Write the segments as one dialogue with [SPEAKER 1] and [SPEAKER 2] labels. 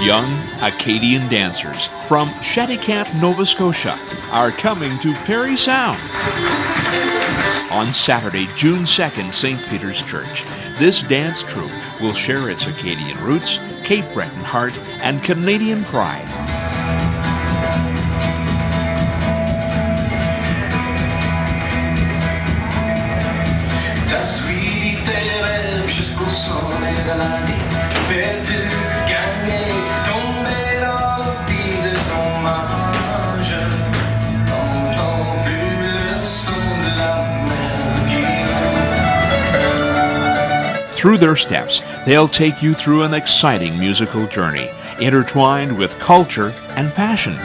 [SPEAKER 1] Young Acadian dancers from Shantycamp, Nova Scotia are coming to Parry Sound. On Saturday, June 2nd, St. Peter's Church, this dance troupe will share its Acadian roots, Cape Breton heart, and Canadian pride. Through their steps, they'll take you through an exciting musical journey, intertwined with culture and passion.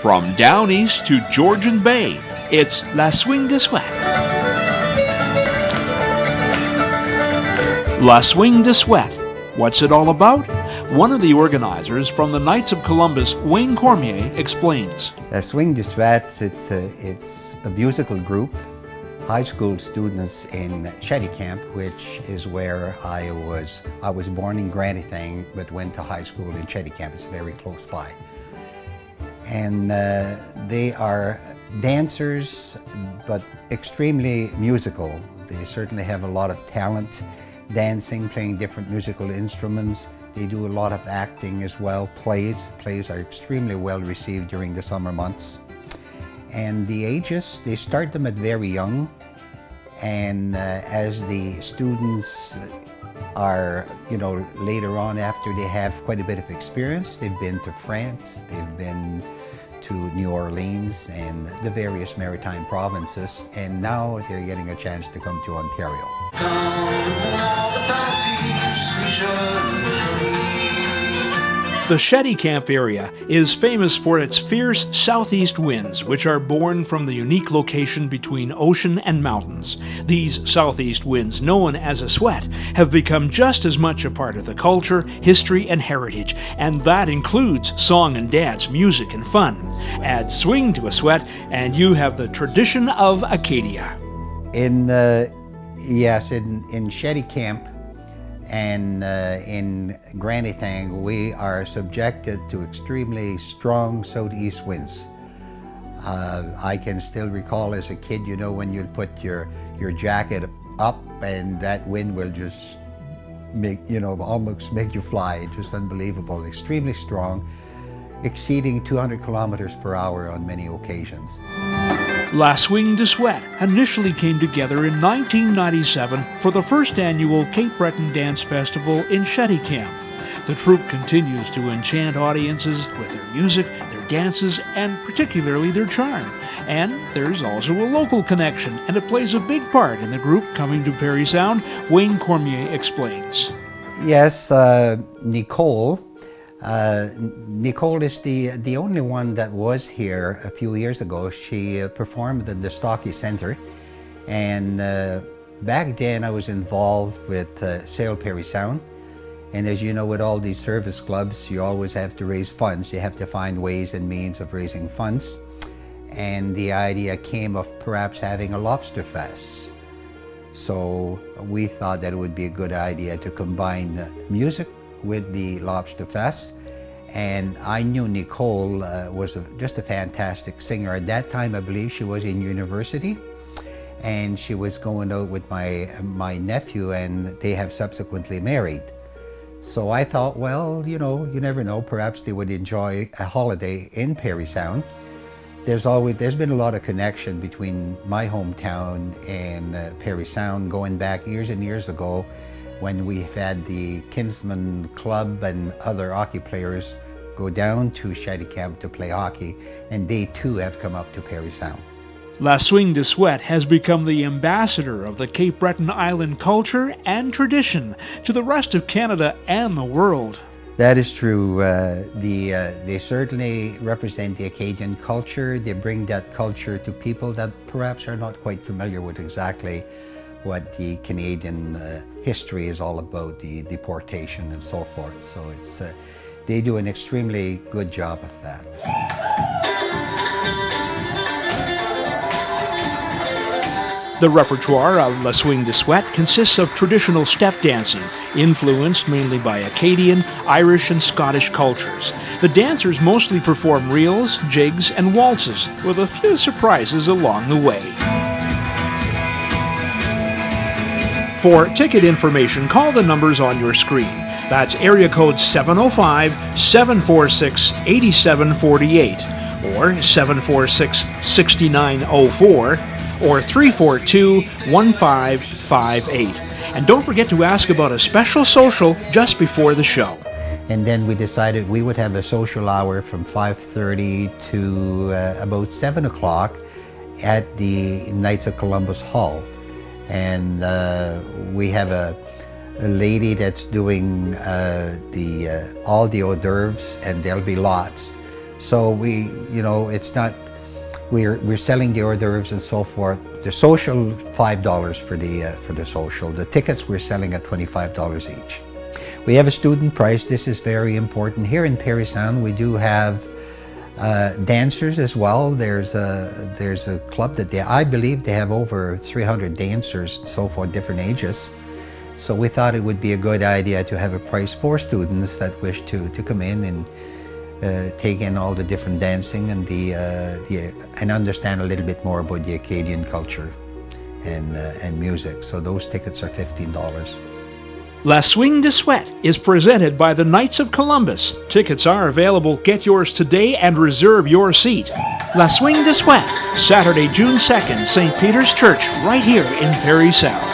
[SPEAKER 1] From down east to Georgian Bay, it's La Swing du Sute. La Swing du Sute. What's it all about? One of the organizers from the Knights of Columbus, Wayne Cormier, explains.
[SPEAKER 2] La Swing du Sute, it's a musical group, high school students in Shantycamp, which is where I was born in Granthang, but went to high school in Shantycamp. It's very close by. And they are dancers, but extremely musical. They certainly have a lot of talent, dancing, playing different musical instruments. They do a lot of acting as well, plays. Plays are extremely well received during the summer months. And the ages, they start them at very young, and as the students are, later on after they have quite a bit of experience, they've been to France, they've been to New Orleans and the various maritime provinces, and now they're getting a chance to come to Ontario.
[SPEAKER 1] The Shantycamp area is famous for its fierce southeast winds, which are born from the unique location between ocean and mountains. These southeast winds, known as a Suête, have become just as much a part of the culture, history, and heritage, and that includes song and dance, music, and fun. Add swing to a Suête, and you have the tradition of Acadia.
[SPEAKER 2] In Shantycamp, and in Granthang, we are subjected to extremely strong southeast winds. I can still recall as a kid, when you'd put your jacket up and that wind will just make, almost make you fly. Just unbelievable, extremely strong, exceeding 200 kilometers per hour on many occasions.
[SPEAKER 1] La Swing du Sute initially came together in 1997 for the first annual Cape Breton Dance Festival in Shantycamp. The troupe continues to enchant audiences with their music, their dances, and particularly their charm. And there's also a local connection, and it plays a big part in the group coming to Parry Sound. Wayne Cormier explains.
[SPEAKER 2] Yes, Nicole is the only one that was here a few years ago. She performed at the Stocky Centre, and back then I was involved with Sail Parry Sound. And as you know, with all these service clubs, you always have to raise funds. You have to find ways and means of raising funds. And the idea came of perhaps having a lobster fest. So we thought that it would be a good idea to combine the music with the Lobster Fest. And I knew Nicole was just a fantastic singer. At that time, I believe she was in university, and she was going out with my nephew, and they have subsequently married. So I thought, well, you never know, perhaps they would enjoy a holiday in Parry Sound. There's been a lot of connection between my hometown and Parry Sound, going back years and years ago, when we've had the Kinsman Club and other hockey players go down to Shantycamp to play hockey, and they too have come up to Parry Sound.
[SPEAKER 1] La Swing du Sute has become the ambassador of the Cape Breton Island culture and tradition to the rest of Canada and the world.
[SPEAKER 2] That is true. They certainly represent the Acadian culture. They bring that culture to people that perhaps are not quite familiar with exactly what the Canadian history is all about, the deportation and so forth. So they do an extremely good job of that.
[SPEAKER 1] The repertoire of La Swing du Sute consists of traditional step dancing, influenced mainly by Acadian, Irish, and Scottish cultures. The dancers mostly perform reels, jigs, and waltzes, with a few surprises along the way. For ticket information, call the numbers on your screen. That's area code 705-746-8748, or 746-6904, or 342-1558. And don't forget to ask about a special social just before the show.
[SPEAKER 2] And then we decided we would have a social hour from 5:30 to about 7 o'clock at the Knights of Columbus Hall. And we have a lady that's doing all the hors d'oeuvres, and there'll be lots. So it's not, we're selling the hors d'oeuvres and so forth. The social, $5 for the social. The tickets we're selling at $25 each. We have a student price. This is very important. Here in Parry Sound, we do have dancers as well. There's a club that I believe they have over 300 dancers, so for different ages. So we thought it would be a good idea to have a price for students that wish to come in and take in all the different dancing and and understand a little bit more about the Acadian culture and music. So those tickets are $15.
[SPEAKER 1] La Swing du Sute is presented by the Knights of Columbus. Tickets are available. Get yours today and reserve your seat. La Swing du Sute, Saturday, June 2nd, St. Peter's Church, right here in Parry Sound.